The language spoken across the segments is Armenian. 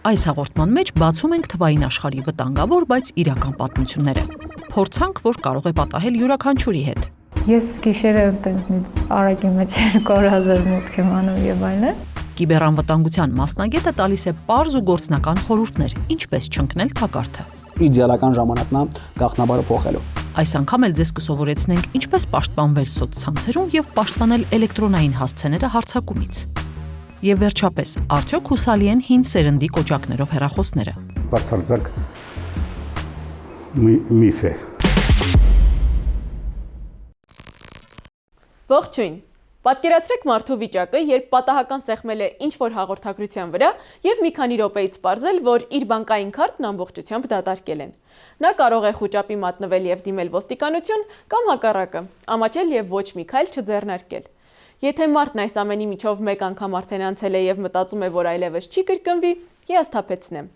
Այս հաղորդման մեջ բացում ենք թվային աշխարհի վտանգավոր, բայց իրական պատմությունները։ Փորձանք, որ կարող է պատահել յուրաքանչյուրի հետ։ Ես գիշերը արագի մեջ 200,000 մուտք եմ անում եւ այլն։ Կիբերանվտանգության մասնագետը տալիս է պարզ ու գործնական խորհուրդներ, ինչպես չընկնել թակարդը։ Իդեալական ժամանակն է գաղտնաբարը փոխելու։ Այս անգամ էլ ձեզ կսովորեցնենք ինչպես պաշտպանվել սոցցանցերում եւ պաշտպանել էլեկտրոնային հասցեները հարձակումից։ Եվ վերջապես, արդյոք հուսալի են հին սերնդի կոճակներով հեռախոսները։ Բացարձակ միֆ է։ Ողջույն։ Պատկերացրեք մարդու վիճակը, երբ պատահական սեղմել է ինչ-որ հաղորդագրության վրա եւ մի քանի րոպեից պարզել, որ իր բանկային քարտն ամբողջությամբ դատարկել են։ Նա կարող է խուճապի մատնվել եւ դիմել ոստիկանություն կամ հակառակը, ամաչել եւ ոչ մի քայլ չձեռնարկել։ Եթե մարդն այս ամենի միջով մեկ անգամ արդեն անցել է եւ մտածում է, որ այլևս չի կրկնվի, հիասթափեցնեմ։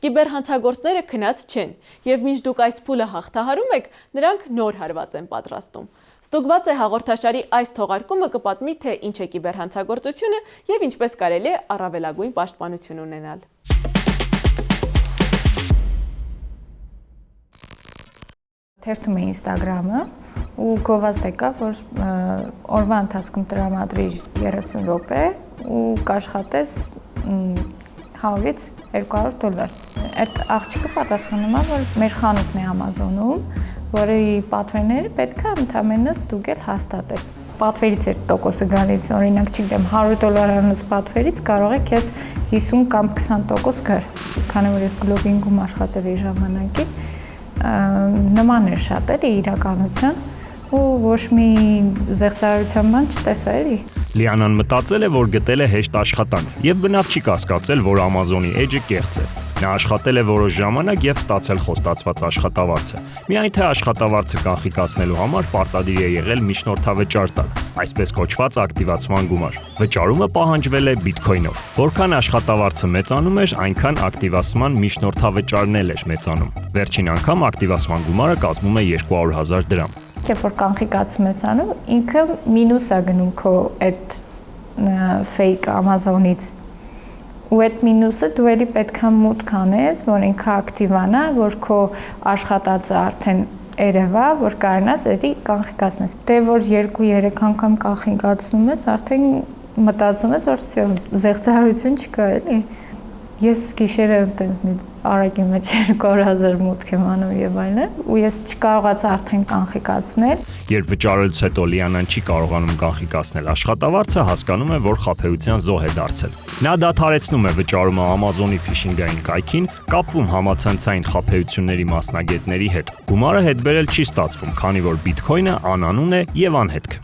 Կիբերհանցագործները քնած չեն, եւ մինչ դուք այս փուլը հաղթահարում եք, նրանք նոր հարված են պատրաստում։ Ստուգված է հաղորդաշարի այս թողարկումը կպատմի, թե ինչ է կիբերհանցագործությունը եւ ինչպես կարելի է առավելագույն պաշտպանություն ունենալ։ Թերթում է Instagram-ը ու գովազդ եկավ, որ օրվա ընթացքում տրամադրիր 30 րոպե ու կաշխատես 100-ից $200։ Այդ աղջիկը պատասխանում է, որ մեր խանութն է Amazon-ում, որի պատվերները պետք է ընդհանրապես ստուգել հաստատել։ Պատվերից է տոկոսը գալիս, օրինակ չգիտեմ, $100 պատվերից կարող է քեզ 50 կամ 20% գար։ Քանի որ ես գլոբինգում աշխատել եմ ժամանակին, նման էր շատ էլի իրականության ու ոչ մի զեղծարարության բան չտեսա էլի։ Լիանան մտածել է, որ գտել է հեշտ աշխատանք եւ բնավ չի կասկածել, որ Amazon-ի էջը կեղծ է։ Նա աշխատել է որոշ ժամանակ եւ ստացել խոստացված աշխատավարձը։ Միայն թե աշխատավարձը կանխիկացնելու համար պարտադիր է եղել միջնորդավճար տալ, այսպես կոչված ակտիվացման գումար։ Վճարումը պահանջվել է բիթքոյնով։ Որքան աշխատավարձը մեծանում էր, այնքան ակտիվացման միջնորդավճարն էլ էր մեծանում։ Վերջին անգամ ակտիվացման գումարը կազմում է $200,000։ Երբ որ կանխիկացում ես անում, ինքը մինուս է գնում քո այդ fake Amazon-ից։ Ու այդ մինուսը դու էլի պետք է մուտք անես, որ ինքը ակտիվանա, որ քո աշխատածը արդեն երևա, որ կարողանաս էլի կանխիկացնես։ Դե որ 2-3 անգամ կանխիկացնում ես, արդեն մտածում ես, որ զեղծարարություն չկա էլի։ Ես գիշերը արագի մեջ 200,000 մուտք եմ անում եւ այլն, ու ես չկարողացա արդեն կանխիկացնել։ Երբ վճարելուց հետո Լիանան չի կարողանում կանխիկացնել աշխատավարձը, հասկանում է, որ խաբեության զոհ է դարձել։ Նա դադարեցնում է վճարումը Amazon-ի ֆիշինգային կայքին, կապվում համացանցային խաբեությունների մասնագետների հետ։ Գումարը հետ բերել չի ստացվում, քանի որ բիթքոյնը անանուն է եւ անհետք։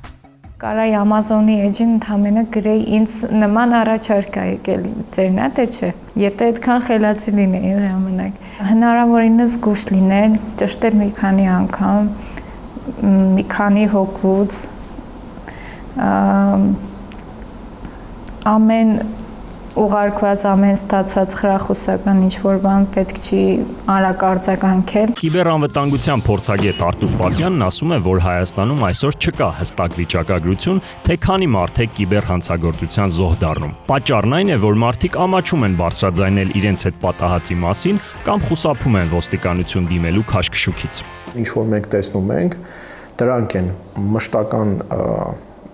Կարայի Amazon-ի էջին ընդհանրապես գրեի ինձ նման առաջարկ է եկել, ձերն է թե չէ։ Եթե այդքան խելացի լինեի ժամանակ, հնարավորինս զգուշ լինել, ճշտել մի քանի անգամ, մի քանի հոգուց, ամեն ուղարկված, ամեն ստացած խրախուսական ինչ-որ բան պետք չի արագ արձագանքել։ Կիբերանվտանգության փորձագետ Արտուր Պապյանն ասում է, որ Հայաստանում այսօր չկա հստակ վիճակագրություն, թե քանի մարդ է կիբերհանցագործության զոհ դառնում։ Պատճառն այն է, որ մարդիկ ամաչում են բարձրաձայնել իրենց հետ պատահածի մասին կամ խուսափում են ոստիկանություն դիմելու քաշքշուկից։ Ինչ որ մենք տեսնում ենք, դրանք են մշտական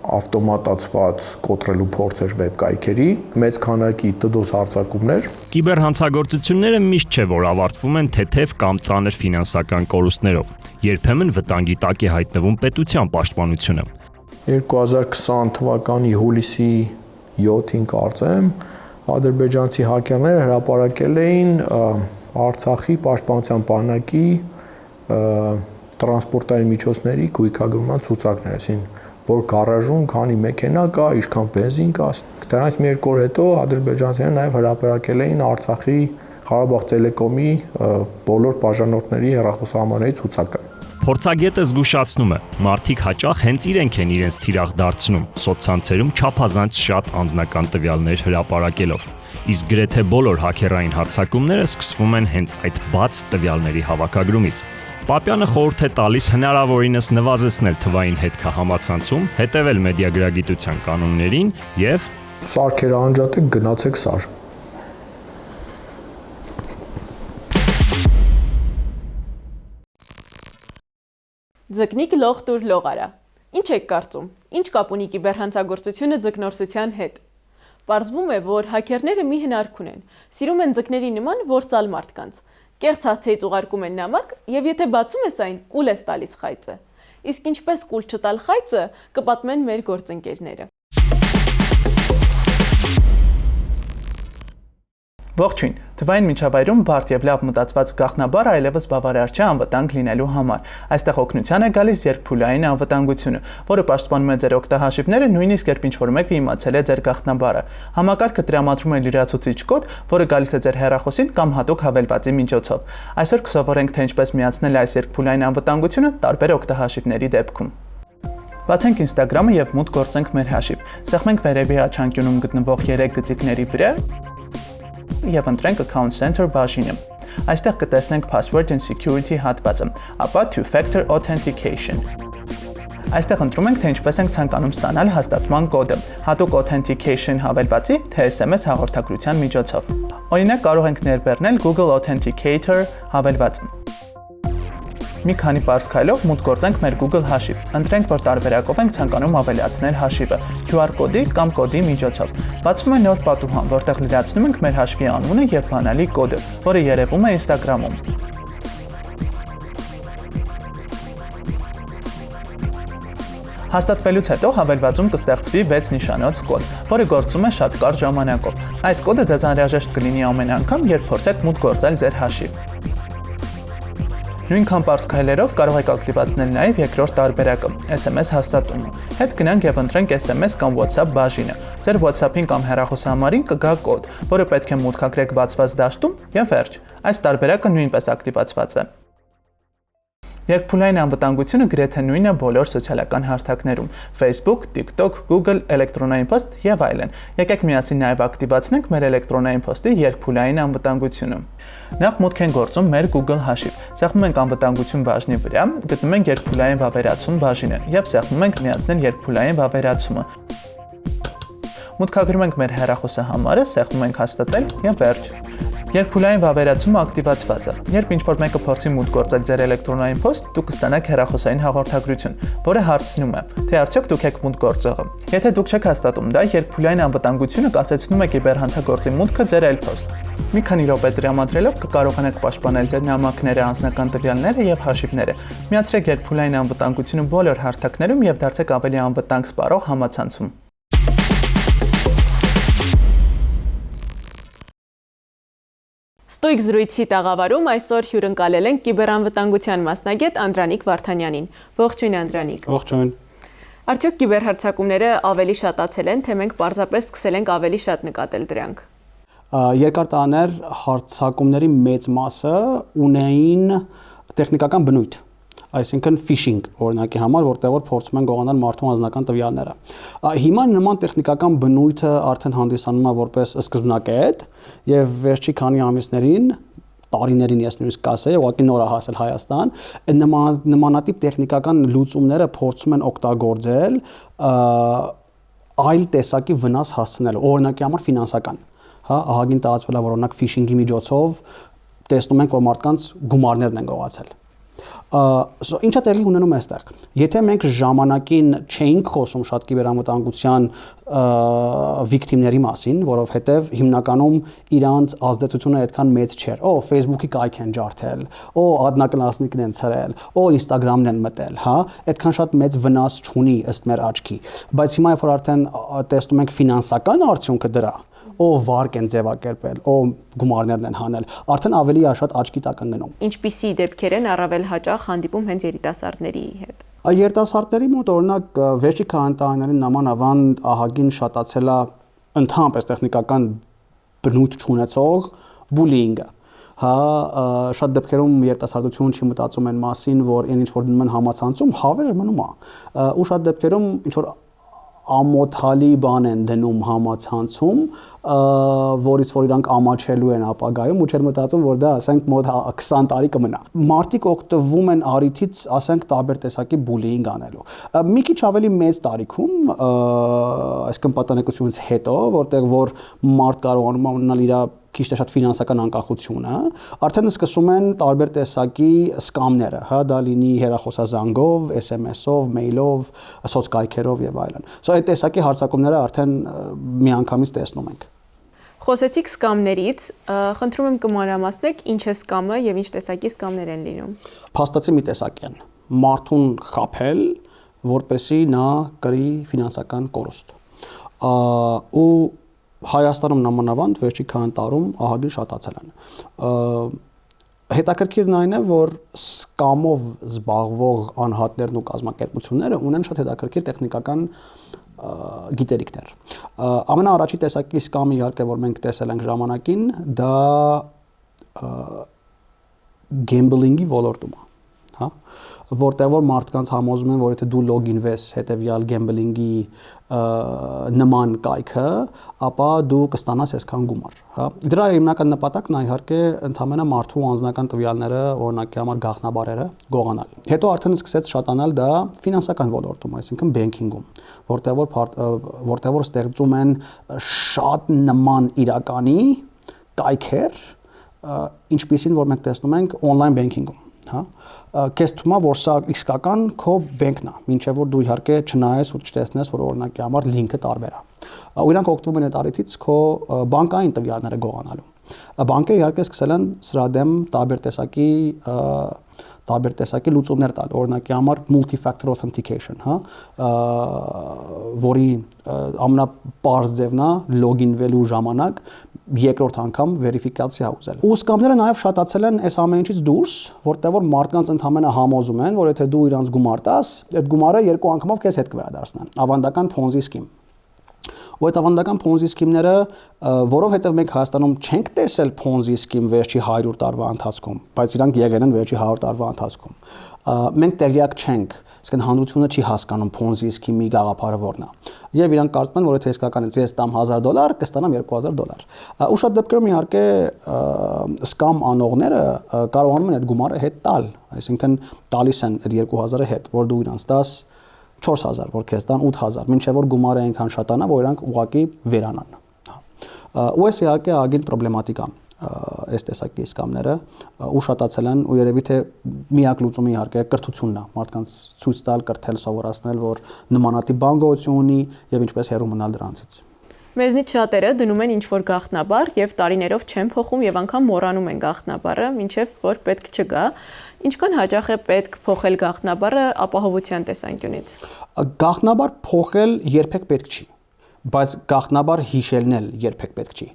ավտոմատացված կոտրելու փորձեր վեբկայքերի, մեծ քանակի DDoS հարձակումներ։ Կիբերհանցագործությունները միշտ չէ, որ ավարտվում են թեթև կամ ծանր ֆինանսական կորուստներով։ Երբեմն վտանգի տակ է հայտնվում պետության պաշտպանությունը։ 2020 թվականի հուլիսի 7-ին կարծեմ, ադրբեջանցի հակերները հրապարակել էին Արցախի պաշտպանության բանակի տրանսպորտային միջոցների գույքագրման ցուցակներ, այսին որ գարաժում քանի մեքենա կա, ինչքան բենզին կա։ Դրանից մի երկու օր հետո ադրբեջանցիները նաև հրապարակել էին Արցախի Ղարաբաղ Տելեկոմի բոլոր բաժանորդների հեռախոսահամարների ցուցակը։ Փորձագետը զգուշացնում է, մարդիկ հաճախ հենց իրենք են իրենց թիրախ դարձնում, սոցցանցերում չափազանց շատ անձնական տվյալներ հրապարակելով։ Իսկ գրեթե բոլոր հաքերային հարձակումները սկսվում են հենց այդ բաց տվյալների հավաքագրումից։ Պապյանը խորհուրդ է տալիս հնարավորինս նվազեցնել թվային հետքը համացանցում, հետևել մեդիագրագիտության կանոններին եւ սարքերը անջատեք, գնացեք սար։ Ձկնիկ լողտուր լողարա։ Ինչ եք կարծում։ Ինչ կապ ունի կիբերհանցագործությունը ձկնորսության հետ։ Պարզվում է, որ հաքերները մի հնարք ունեն։ Սիրում են ձկների նման որսալ մարդկանց։ Կեղծ հասցեից ուղարկում են նամակ, եւ եթե բացում ես այն, կուլ ես տալիս խայծը։ Իսկ ինչպես կուլ չտալ խայծը, կպատմեն մեր գործընկերները։ Ողջույն, թվային միջավայրում բարդ եւ լավ մտածված գաղտնաբառը այլևս բավարար չէ անվտանգ լինելու համար։ Այստեղ օգնության է գալիս երկփուլային անվտանգությունը, որը պաշտպանում է ձեր օգտահաշիվները, նույնիսկ երբ ինչ-որ մեկը իմացել է ձեր գաղտնաբառը։ Համակարգը տրամադրում է լրացուցիչ կոդ, որը գալիս է ձեր հեռախոսին կամ հատուկ հավելվածի միջոցով։ Այսօր կսովորենք, թե ինչպես միացնել այս երկփուլային անվտանգությունը տարբեր օգտահաշիվների դեպքում։ Բացենք Instagram-ը եւ մուտք գործենք մեր հաշիվ։ Սեղմենք վերևի աչանկյունում գտնվող 3 գծիկների վրա եւ ընտրենք Account Center բաժինը։ Այստեղ կտեսնենք Password and Security հատվածը, ապա Two-Factor Authentication։ Այստեղ ընտրում ենք, թե ինչպես ենք ցանկանում ստանալ հաստատման կոդը, հատուկ Authentication հավելվածի, թե SMS հաղորդագրության միջոցով։ Օրինակ, կարող ենք ներբեռնել Google Authenticator հավելվածը։ Մի քանի պարզ քայլով մուտք գործենք մեր Google հաշիվ։ Ընտրենք, որ տարբերակով ենք ցանկանում ավելացնել հաշիվը՝ QR կոդի կամ կոդի միջոցով։ Բացվում է նոր պատուհան, որտեղ լրացնում ենք մեր հաշվի անունը եւ բանալի կոդը, որը երևում է Instagram-ում։ Հաստատվելուց հետո հավելվածում կստեղծվի 6 նիշանոց կոդ, որը գործում է շատ կարճ ժամանակով։ Այս կոդը ձեզ անհրաժեշտ կլինի ամեն անգամ, երբ փորձեք մուտք գործել ձեր հաշիվ։ Նույնքան պարզ քայլերով կարող եք ակտիվացնել նաև երկրորդ տարբերակը՝ SMS հաստատումը։ Հետ գնանք եւ ընտրենք SMS կամ WhatsApp բաժինը։ Ձեր WhatsApp-ին կամ հեռախոսահամարին կգա կոդ, որը պետք է մուտքագրեք բացված դաշտում եւ վերջ։ Այս տարբերակը նույնպես ակտիվացված է։ Երկփուլային անվտանգությունը գրեթե նույնն է բոլոր սոցիալական հարթակներում՝ Facebook, TikTok, Google, էլեկտրոնային փոստ եւ այլն։ Եկեք միասին նաև ակտիվացնենք մեր էլեկտրոնային փոստի երկփուլային անվտանգությունը։ Նախ մուտք ենք գործում մեր Google հաշիվ։ Սեղմում ենք անվտանգություն բաժնի վրա, գտնում ենք երկփուլային վավերացում բաժինը եւ սեղմում ենք միացնել երկփուլային վավերացումը։ Մուտքագրում ենք մեր հեռախոսահամարը, սեղմում ենք հաստատել եւ վերջ։ Երկփուլային վավերացումը ակտիվացված է։ Երբ ինչ-որ մեկը փորձի մուտք գործել ձեր էլեկտրոնային փոստ, դուք կստանաք հեռախոսային հաղորդագրություն, որը հարցնում է, թե արդյոք դուք եք մուտք գործողը։ Եթե դուք չեք հաստատում դա, երկփուլային անվտանգությունը կասեցնում է կիբերհանցագործի մուտքը ձեր էլ-փոստ։ Մի քանի րոպե տրամադրելով կկարողանաք պաշտպանել ձեր նամակները, անձնական տվյալները եւ հաշիվները։ Միացրեք երկփուլային անվտանգությունը բոլոր հարթակներում եւ դարձեք ավելի անվտանգ սպառող համացանցում։ Ստույգ զրույցի տաղավարում այսօր հյուրընկալել ենք կիբերանվտանգության մասնագետ Անդրանիկ Վարդանյանին։ Ողջույն Անդրանիկ։ Ողջույն։ Արդյոք կիբերհարցակումները ավելի շատացել են, թե մենք պարզապես սկսել ենք ավելի շատ նկատել դրանք։ Երկար տարիներ հարցակումների մեծ մասը ունեին տեխնիկական բնույթ, այսինքն phishing օրինակի համար, որտեղ որ փորձում են գողանալ մարդու անձնական տվյալները։ Հիմա նման տեխնիկական բնույթը արդեն հանդիսանում է որպես սկզբնակետ եւ վերջի քանի ամիսներին տարիներին ես նույնիսկ կասեի, ուղղակի նոր է հասել Հայաստան, նմանատիպ տեխնիկական լուծումները փորձում են օգտագործել այլ տեսակի վնաս հասցնելու, օրինակի համար ֆինանսական, հա, ահագին տարածվել է, որ օրինակ phishing-ի միջոցով տեսնում ենք, որ մարդկանց գումարներն են գողացել։ Ինչա տեղի ունենում է այստեղ։ Եթե մենք ժամանակին չէինք խոսում շատ կիբերանվտանգության վիկտիմների մասին, որովհետև հիմնականում իրանց ազդեցությունը այդքան մեծ չէր։ Facebook-ի կայք են ջարդել, ադնակլասնիկն են ցրել, Instagram-ն են մտել, հա, այդքան շատ մեծ վնաս չունի ըստ մեր աչքի։ Բայց հիմա երբ որ արդեն տեսնում ենք ֆինանսական արդյունքը դրա, վարկ են ձևակերպել, գումարներն են հանել, արդեն ավելի շատ աչքի տակ են գնում։ Ինչպիսի դեպքեր են առավել հաճախ հանդիպում հենց երիտասարդների հետ։ Երիտասարդների մոտ օրինակ վերջի քանի տարիներին նամանավան ահագին շատացել է ընդհանրապես տեխնիկական բնույթ չունեցող բուլինգը։ Հա, շատ դեպքերում երիտասարդությունը չի մտածում այն մասին, որ այն ինչ որ դնում են համացանցում, հավերժ մնում է։ Ու շատ դեպքերում ինչ որ ամոթալի բան են դնում համացանցում, որից որ իրանք ամաչելու են ապագայում ու չեն մտածում, որ դա ասենք մոտ 20 տարի կմնա։ Մարդիկ օգտվում են առիթից, ասենք տարբեր տեսակի բուլինգ անելու։ Մի քիչ ավելի մեծ տարիքում, այսինքն պատանեկությունից հետո, որտեղ որ մարդ կարողանում է ունենալ իր քիչ թե շատ ֆինանսական անկախությունը, արդեն սկսում են տարբեր տեսակի սկամները, հա, դա լինի հեռախոսազանգով, SMS-ով, մեյլով, սոցկայքերով եւ այլն։ So այդ տեսակի հարձակումները արդեն միանգամից տեսնում ենք։ Խոսեցիք սկամներից, խնդրում եմ կմանրամասնեք ինչ է սկամը եւ ինչ տեսակի սկամներ են լինում։ Փաստացի մի տեսակ են մարդուն խաբել, որպեսզի նա կրի ֆինանսական կորուստ։ Ու Հայաստանում նամանավանդ վերջի քանի տարում ահագին շատացել են։ Հետաքրքիրն այն է, որ սկամով զբաղվող անհատներն ու կազմակերպությունները ունեն շատ հետաքրքիր տեխնիկական գիտելիքներ։ Ամենաառաջի տեսակի սկամը իհարկե որ մենք տեսել ենք ժամանակին, դա գեմբլինգի ոլորտում է, հա, որտեղ որ մարդկանց համոզում են, որ եթե դու լոգինվես հետեւյալ գեմբլինգի նման կայքը, ապա դու կստանաս այսքան գումար, հա։ Դրա հիմնական նպատակն է իհարկե ընդհանրապես մարդու անձնական տվյալները, օրինակի համար գաղտնաբարերը գողանալ։ Հետո արդեն սկսեց շատանալ դա ֆինանսական ոլորտում, այսինքն բենքինգում, որտեղ որ ստեղծում են շատ նման իրականի կայքեր, ինչպիսին որ մենք տեսնում ենք on-line banking-ում, հա։ Քեզ թվում է որ սա իսկական քո բենքն է, մինչև որ դու իհարկե չնայես ու չտեսնես, որ օրինակի համար լինքը տարբեր է։ Ու իրանք օգտվում են այդ առիթից քո բանկային տվյալները գողանալու։ Բանկերը իհարկե սկսել են սրա դեմ տարբեր տեսակի լուծումներ տալ, օրինակի համար multi-factor authentication, հա, որի ամենապարզ ձևն է լոգինվելու ժամանակ երկրորդ անգամ վերիֆիկացիա ուզել։ Ու սկամները նաև շատացել են այս ամենից դուրս, որտեղ որ մարդկանց ընդհանրապես համոզում են, որ եթե դու իրանց գումար տաս, այդ գումարը երկու անգամով քեզ հետ կվերադառնան։ Ավանդական Ponzi scheme։ Ու այդ ավանդական Ponzi scheme-ները, որովհետև մենք Հայաստանում չենք տեսել Ponzi scheme վերջի 100 տարվա ընթացքում, բայց իրանք եղել են վերջի 100 տարվա ընթացքում։ Մենք տեղյակ չենք, այսինքն հանրությունը չի հասկանում Ponzi scheme-ի գաղափարը որն է։ Եվ իրանք կարծում են, որ եթե իսկականից ես տամ $1000, կստանամ $2000։ Ու շատ դեպքերում իհարկե սկամ անողները կարողանում են այդ գումարը հետ տալ, այսինքն տալիս են այդ 2000-ը հետ, որ դու իրանց տաս 4000, որ քեզ տան 8000, մինչև որ գումարը այնքան շատանա, որ իրանք ուղղակի վերանան։ Ու այս իհարկե ագին պրոբլեմատիկ է այս տեսակի սկամները ու շատացել են ու երևի թե միակ լուծումը իհարկե կրթությունն է, մարդկանց ցույց տալ, կրթել, սովորացնել, որ նմանատիպ բան գոյություն ունի եւ ինչպես հեռու մնալ դրանցից։ Մեզնից շատերը դնում են ինչ-որ գաղտնաբար եւ տարիներով չեն փոխում եւ անգամ մոռանում են գաղտնաբարը, մինչեւ որ պետք չգա։ Ինչքան հաճախ է պետք փոխել գաղտնաբարը ապահովության տեսանկյունից։ Գաղտնաբար փոխել երբեք պետք չի, բայց գաղտնաբար հիշելն էլ երբեք պետք չի։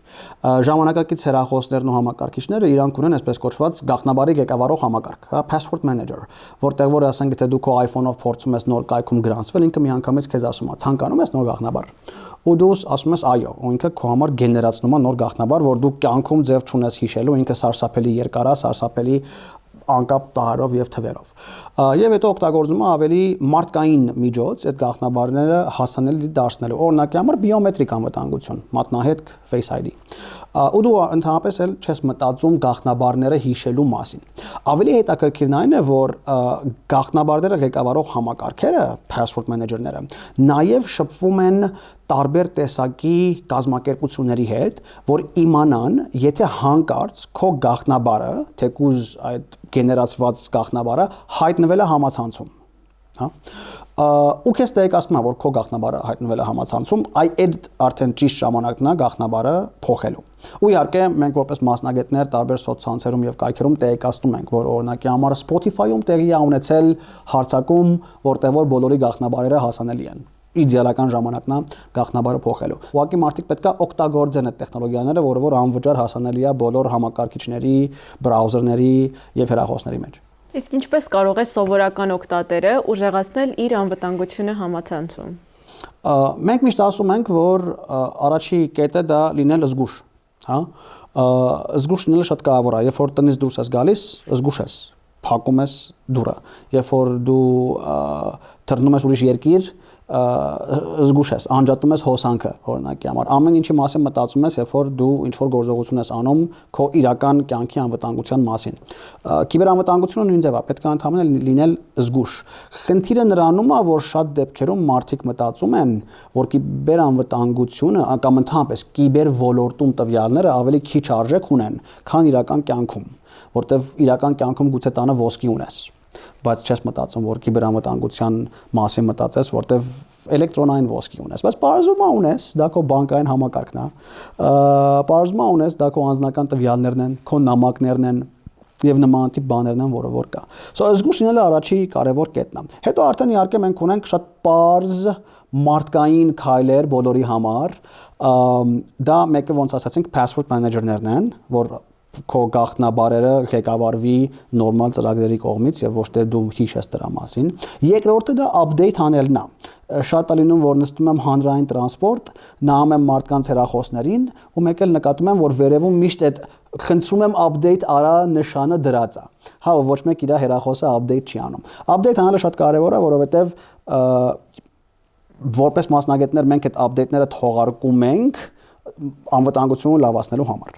Ժամանակակից հեռախոսներն ու համակարգիչները իրանք ունեն այսպես կոչված գաղտնաբարի ղեկավարող համակարգ, հա, password manager, որտեղ որ ասենք եթե դու քո iPhone-ով փորձում ես նոր կայքում գրանցվել, ինքը միանգամից քեզ ասում է, ցանկանում ես նոր գաղտնաբար։ Ու դու ասում ես այո, ու ինքը քո համար գեներացնում է նոր գաղտնաբար, որ դու կյանքում ձև չունես հիշելու, ինքը սարսափելի երկար է, սարսափելի անկապ տարով եւ թվերով։ Եվ հետո օգտագործում է ավելի մարդկային միջոց այդ գաղտնաբարները հասանելի դարձնելու։ Օրինակի համար բիոմետրիկ անվտանգություն, մատնահետք, Face ID։ Ու դու ընդհանրապես էլ չես մտածում գաղտնաբարները հիշելու մասին։ Ավելի հետաքրքիրն այն է, որ գաղտնաբարները ղեկավարող համակարգերը, password manager-ները, նաև շփվում են տարբեր տեսակի կազմակերպությունների հետ, որ իմանան, եթե հանկարծ քո գաղտնաբարը, թեկուզ այդ գեներացված գաղտնաբարը հայտնվել է համացանցում, հա, ու քեզ տեղեկացնում է, որ քո գաղտնաբարը հայտնվել է համացանցում, այդ արդեն ճիշտ ժամանակն է գաղտնաբարը փոխելու։ Ու իհարկե մենք որպես մասնագետներ տարբեր սոցցանցերում եւ կայքերում տեղեկացնում ենք, որ օրինակի համար Spotify-ում տեղի է ունեցել հարձակում, որտեղ որ բոլորի գաղտնաբարերը հասանելի են։ Իդեալական ժամանակն է գաղտնաբարը փոխելու։ Ուղղակի մարդիկ պետք է օգտագործեն այդ տեխնոլոգիաները, որը որ անվճար հասանելի է բոլոր համակարգիչների, բրաուզերների եւ հեռախոսների մեջ։ Իսկ ինչպես կարող է սովորական օգտատերը ուժեղացնել իր անվտանգությունը համացանցում։ Մենք միշտ ասում ենք, որ առաջի կետը դա լինել զգուշ, հա։ Զգուշ լինելը շատ կարևոր է, երբ որ տնից դուրս ես գալիս, զգուշ ես, փակում ես դուռը, երբ որ դու թռնում ես ուրիշ երկիր, զգուշ ես, անջատում ես հոսանքը, օրինակի համար։ Ամեն ինչի մասին մտածում ես, երբ որ դու ինչ-որ գործողություն ես անում քո իրական կյանքի անվտանգության մասին։ Կիբերանվտանգությունը նույն ձև է, պետք է ընդհանրապես լինել զգուշ։ Խնդիրը նրանում է, որ շատ դեպքերում մարդիկ մտածում են, որ կիբերանվտանգությունը կամ ընդհանրապես կիբեր ոլորտում տվյալները ավելի քիչ արժեք ունեն, քան իրական կյանքում, որտեվ իրական կյանքում գուցե տանը ոսկի ունես, բայց չես մտածում, որ կիբերանվտանգության մասին մտածես, որտեվ էլեկտրոնային ոսկի ունես, բայց բարձում ունես, դա քո բանկային համակարգն է, բարձում ունես, դա քո անձնական տվյալներն են, քո նամակներն են եւ նման տիպ բաներն են, որը որ կա։ Զգուշ լինելը առաջի կարևոր կետն է։ Հետո արդեն իհարկե մենք ունենք շատ པարզ մարդկային քայլեր բոլորի համար։ Դա մեկը ոնց ասացինք password manager-ներն են, որ քո գաղտնաբարերը ղեկավարվի նորմալ ծրագրերի կողմից եւ ոչ թե դու հիշես դրա մասին։ Երկրորդը դա update անելն է։ Շատ է լինում, որ նստում եմ հանրային տրանսպորտ, նայում եմ մարդկանց հեռախոսներին ու մեկ էլ նկատում եմ, որ վերևում միշտ այդ խնդրում եմ update արա նշանը դրած է։ Հա, ոչ մեկ իր հեռախոսը update չի անում։ Update անելը շատ կարեւոր է, որովհետեւ որպես մասնագետներ մենք այդ update-ները թողարկում ենք անվտանգությունը լավացնելու համար։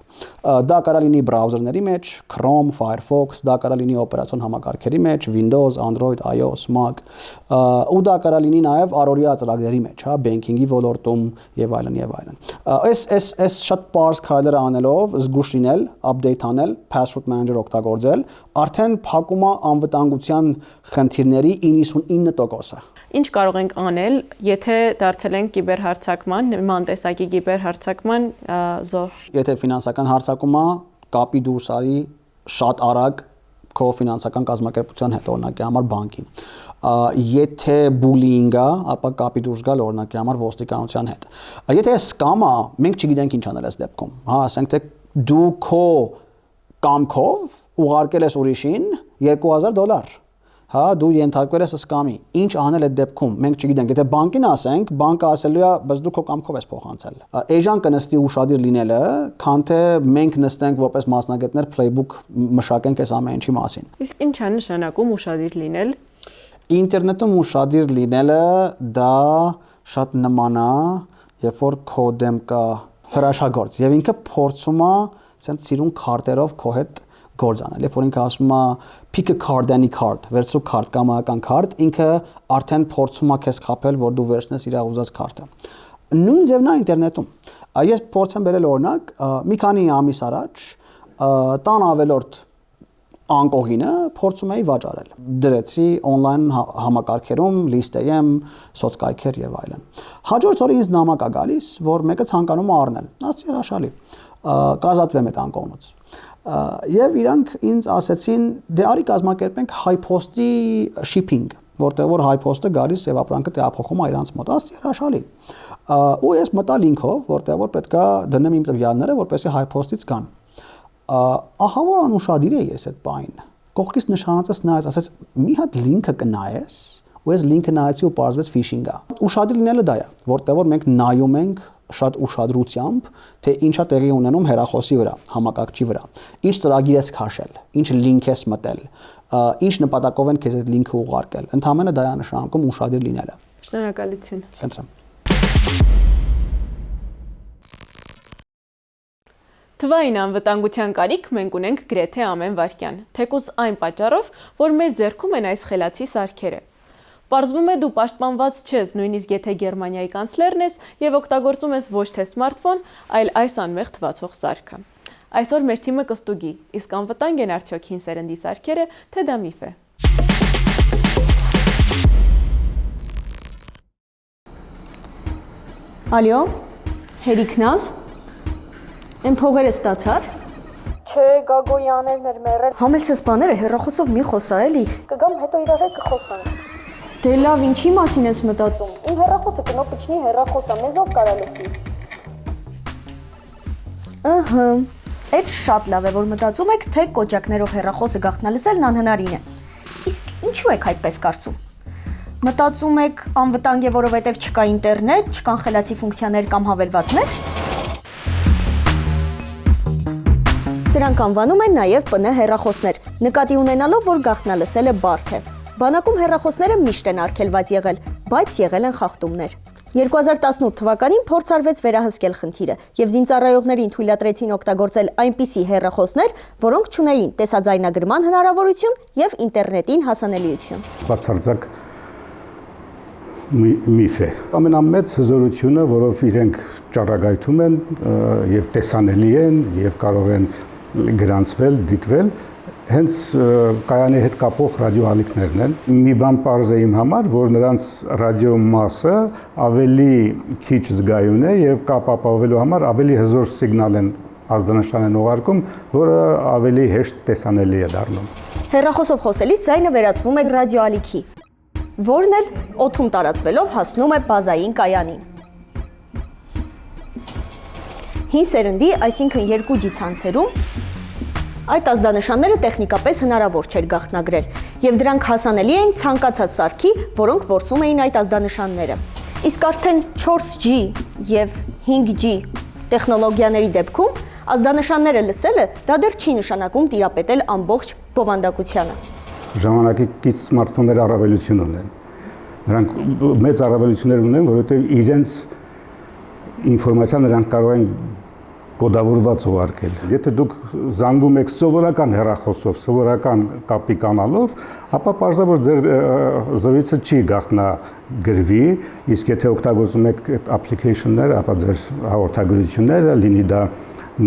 Դա կարող լինի բրաուզերների մեջ, Chrome, Firefox, դա կարող լինի օպերացիոն համակարգերի մեջ, Windows, Android, iOS, Mac, ու դա կարող լինի նաև առօրյա ծրագրերի մեջ, հա, banking-ի ոլորտում եւ այլն եւ այլն։ Այս շատ པարզ քայլերը անելով, զգուշ լինել, update անել, password manager օգտագործել, արդեն փակում է անվտանգության խնդիրների 99%-ը։ Ինչ կարող ենք անել, եթե դարձել ենք կիբերհարձակման, նման տեսակի կիբերհարձակման զոհ։ Եթե ֆինանսական հարձակում է, կապի դուրս արի շատ արագ քո ֆինանսական կազմակերպության հետ, օրինակի համար բանկի։ Եթե bullying է, ապա կապի դուրս գալ օրինակի համար ոստիկանության հետ։ Եթե scam է, մենք չգիտենք ինչ անել այս դեպքում։ Հա, ասենք թե դու քո կամքով ուղարկել ես ուրիշին $2000։ Հա, դու ենթարկվել ես սկամի։ Ինչ անել այդ դեպքում, մենք չգիտենք։ Եթե բանկին ասենք, բանկը ասելու է, բայց դու քո կամքով ես փոխանցել։ Էժան կնստի ուշադիր լինելը, քան թե մենք նստենք որպես մասնագետներ playbook մշակենք այս ամեն ինչի մասին։ Իսկ ինչ է նշանակում ուշադիր լինել։ Ինտերնետում ուշադիր լինելը դա շատ նման է, երբ որ քո դեմ կա հրաշագործ եւ ինքը փորձում է ասենք սիրուն քարտերով քո հետ գործ անել։ Երբ որ ինքը ասում է pick a card any card, վերցրու քարտ կամ ական քարտ, ինքը արդեն փորձում է քեզ խաբել, որ դու վերցնես իր ուզած քարտը։ Նույն ձևն է ինտերնետում։ Ես փորձեմ բերել օրինակ, մի քանի ամիս առաջ տան ավելորդ անկողինը փորձում էի վաճառել։ Դրեցի on-line համակարգերում, լիստեյեմ, սոցկայքեր եւ այլն։ Հաջորդ օրը ինձ նամակ է գալիս, որ մեկը ցանկանում է առնել։ Ասացի հրաշալի։ Կազատվեմ այդ անկողնից։ Եվ իրանք ինձ ասեցին, դե արի կազմակերպենք high post-ի shipping, որտեղ որ high post-ը գալիս եւ ապրանքը տեղափոխում է իրանց մոտ, ասի հրաշալի։ Ու ես մտա լինքով, որտեղ որ պետքա դնեմ իմ տվյալները, որպեսզի high post-ից գան։ Ահա որ անուշադիր է ես այդ բանը։ Կողքից նշանացած նայած, ասաց՝ մի հատ լինքը կնայես, ու ես լինքը նայեցի ու պարզվեց phishing-ա։ Ուշադիր լինելը դա է, որտեղ որ մենք նայում ենք շատ ուշադրությամբ, թե ինչա տեղի ունենում հեռախոսի վրա, համակարգչի վրա, ինչ ծրագիր ես քաշել, ինչ լինք ես մտել, ինչ նպատակով են քեզ այդ լինքը ուղարկել։ Ընդհանրապես դա է նշանակում ուշադիր լինելը։ Շնորհակալություն։ Խնդրեմ։ Թվային անվտանգության կարիք մենք ունենք գրեթե ամեն վայրկյան, թեկուզ այն պատճառով, որ մեր ձեռքում են այս խելացի սարքերը։ Պարզվում է դու պաշտպանված չես, նույնիսկ եթե Գերմանիայի կանցլերն ես եւ օգտագործում ես ոչ թե սմարթֆոն, այլ այս անմեղ թվացող սարքը։ Այսօր մեր թիմը կստուգի, իսկ անվտանգ են արդյոք հին սերնդի սարքերը, թե դա միֆ է։ Ալյո, հերիքնազ, են փողերը ստացար։ Չէ, Գագոյաներն էր մեռել։ Համեսս բաները հեռախոսով մի խոսա էլի։ Կգամ հետո իրար հետ կխոսանք։ Դե լավ, ինչի մասին ես մտածում։ Իմ հեռախոսը կնոպիչնի հեռախոսը, մեզ ով կարա լսի։ Ըհը, այդ շատ լավ է, որ մտածում եք, թե կոճակներով հեռախոսը գաղտնալսելն անհնարին է։ Իսկ ինչու եք այդպես կարծում։ Մտածում եք անվտանգ է, որովհետև չկա ինտերնետ, չկան խելացի ֆունկցիաներ կամ հավելվածներ։ Սրանք անվանում են նաև ՊՆ հեռախոսներ, նկատի ունենալով, որ գաղտնալսելը բարդ է։ Բանակում հեռախոսները միշտ են արգելված եղել, բայց եղել են խախտումներ։ 2018 թվականին փորձ արվեց վերահսկել խնդիրը եւ զինծառայողներին թույլատրեցին օգտագործել այնպիսի հեռախոսներ, որոնք չունեին տեսաձայնագրման հնարավորություն եւ ինտերնետին հասանելիություն։ Բացարձակ միֆ է։ Ամենամեծ հզորությունը, որով իրենք ճառագայթում են եւ տեսանելի են եւ կարող են գրանցվել, դիտվել, հենց կայանի հետ կապող ռադիոալիքներն են։ Մի բան պարզ է իմ համար, որ նրանց ռադիո մասը ավելի քիչ զգայուն է եւ կապ ապահովելու համար ավելի հզոր սիգնալ են ազդանշան են ուղարկում, որը ավելի հեշտ տեսանելի է դառնում։ Հեռախոսով խոսելիս ձայնը վերածվում է ռադիոալիքի, որն էլ օդում տարածվելով հասնում է բազային կայանին։ Հին սերնդի, այսինքն 2G ցանցերում այդ ազդանշանները տեխնիկապես հնարավոր չէր գաղտնագրել, եւ դրանք հասանելի էին ցանկացած սարքի, որոնք որսում էին այդ ազդանշանները։ Իսկ արդեն 4G եւ 5G տեխնոլոգիաների դեպքում ազդանշանները լսելը դա դեռ չի նշանակում տիրապետել ամբողջ բովանդակությանը։ Ժամանակակից սմարթֆոնները առավելություն ունեն։ Նրանք մեծ առավելություններ ունեն, որովհետեւ իրենց ինֆորմացիան նրանք կարող են կոդավորված ուղարկել։ Եթե դուք զանգում եք սովորական հեռախոսով, սովորական կապի կանալով, ապա պարզաբար ձեր զրույցը չի գաղտնագրվի, իսկ եթե օգտագործում եք այդ application-ները, ապա ձեր հաղորդագրությունները, լինի դա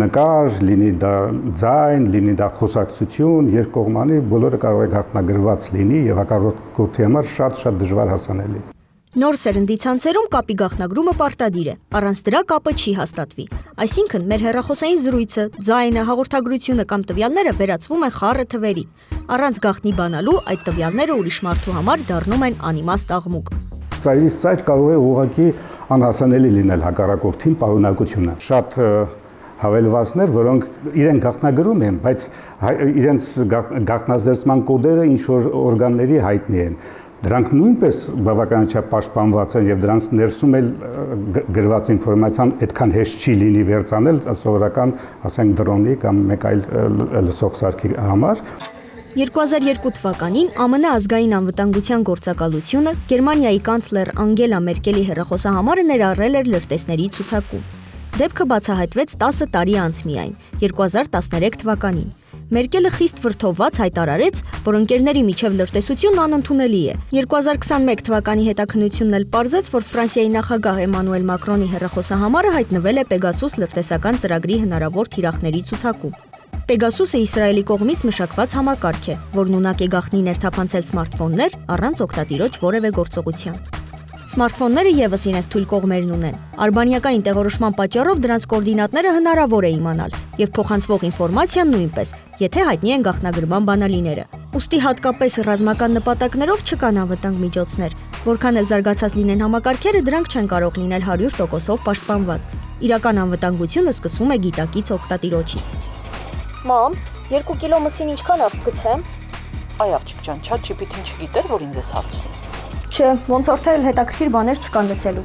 նկար, լինի դա ձայն, լինի դա խոսակցություն, երկկողմանի բոլորը կարող է գաղտնագրված լինի եւ հակառակորդի համար շատ դժվար հասանելի։ Նոր սերնդի ցանցերում կապի գաղտնագրումը պարտադիր է, առանց դրա կապը չի հաստատվի։ Այսինքն մեր հեռախոսային զրույցը, ձայնը, հաղորդագրությունը կամ տվյալները վերածվում են խառը թվերի։ Առանց գաղտնի բանալու այդ տվյալները ուրիշ մարդու համար դառնում են անիմաստ աղմուկ։ Ծայրից ծայր կարող է ուղղակի անհասանելի լինել հակառակորդին պարունակությունը։ Շատ հավելվածներ, որոնք իրեն գաղտնագրում են, բայց իրենց գաղտնազերծման կոդերը ինչ որ օրգանների հայտնի են։ Դրանք նույնպես բավականաչափ պաշտպանված են եւ դրանց ներսում էլ գրված ինֆորմացիան այդքան հեշտ չի լինի վերցանել սովորական, ասենք դրոնի կամ մեկ այլ լսող սարքի համար։ 2002 թվականին ԱՄՆ ազգային անվտանգության գործակալությունը Գերմանիայի կանցլեր Անգելա Մերկելի հեռախոսահամարը ներառել էր լրտեսների ցուցակում։ Դեպքը բացահայտվեց 10 տարի անց միայն, 2013 թվականին։ Մերկելը խիստ վրդովված հայտարարեց, որ ընկերների միջև լրտեսությունն անընդունելի է։ 2021 թվականի հետաքննությունն էլ պարզեց, որ Ֆրանսիայի նախագահ Էմանուել Մակրոնի հեռախոսահամարը հայտնվել է Pegasus լրտեսական ծրագրի հնարավոր թիրախների ցուցակում։ Pegasus-ը Իսրայելի կողմից մշակված համակարգ է, որն ունակ է գաղտնի ներթափանցել սմարթֆոններ առանց օգտատիրոջ որևէ գործողության։ Սմարթֆոնները եւս իրենց թույլ կողմերն ունեն։ Արբանյակային տեղորոշման պատճառով դրանց կոորդինատները հնարավոր է իմանալ եւ փոխանցվող ինֆորմացիան նույնպես, եթե հայտնի են գաղտնագրման բանալիները։ Ուստի հատկապես ռազմական նպատակներով չկան անվտանգ միջոցներ, որքան էլ զարգացած լինեն համակարգերը, դրանք չեն կարող լինել 100%-ով պաշտպանված։ Իրական անվտանգությունը սկսվում է գիտակից օգտատիրոջից։ Մամ, 2 կիլո մսին ինչքան արդ գցեմ։ Այ աղջիկ ջան, ChatGPT-ն չգիտեր, որ ինձ էս հարցնում։ Չէ, ոնց որ թե հետաքրքիր բաներ չկան լսելու։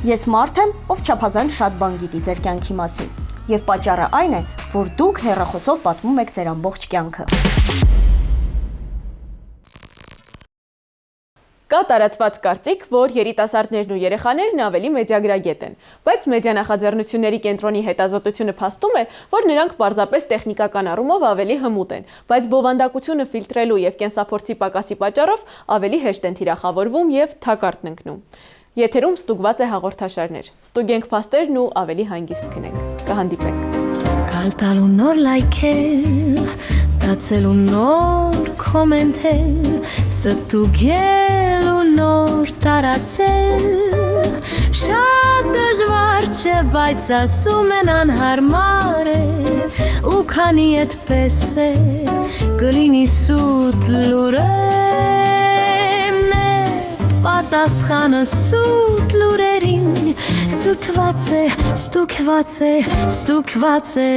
Ես մարդ եմ, ով չափազանց շատ բան գիտի ձեր կյանքի մասին, եւ պատճառը այն է, որ դուք հեռախոսով պատմում եք ձեր ամբողջ կյանքը։ Կա տարածված կարծիք, որ երիտասարդներն ու երեխաներն ավելի մեդիագրագետ են, բայց մեդիա նախաձեռնությունների կենտրոնի հետազոտությունը փաստում է, որ նրանք պարզապես տեխնիկական առումով ավելի հմուտ են, բայց բովանդակությունը ֆիլտրելու եւ կենսափորձի պակասի պատճառով ավելի հեշտ են թիրախավորվում եւ թակարդն ընկնում։ Եթերում ստուգված է հաղորդաշարներ։ Ստուգենք փաստերն ու ավելի հանգիստ քնենք։ Կհանդիպենք։ Կալտալու նոր լայքել, դացելու նոր կոմենտել, ստուգելու նոր տարածել, շատ դժվար չէ, բայց ասում են անհարմար է, ու քանի այդպես է, կլինի սուտ լուրերն է, պատասխանը սուտ լուրերին, ստուգված է, ստուգված է, ստուգված է,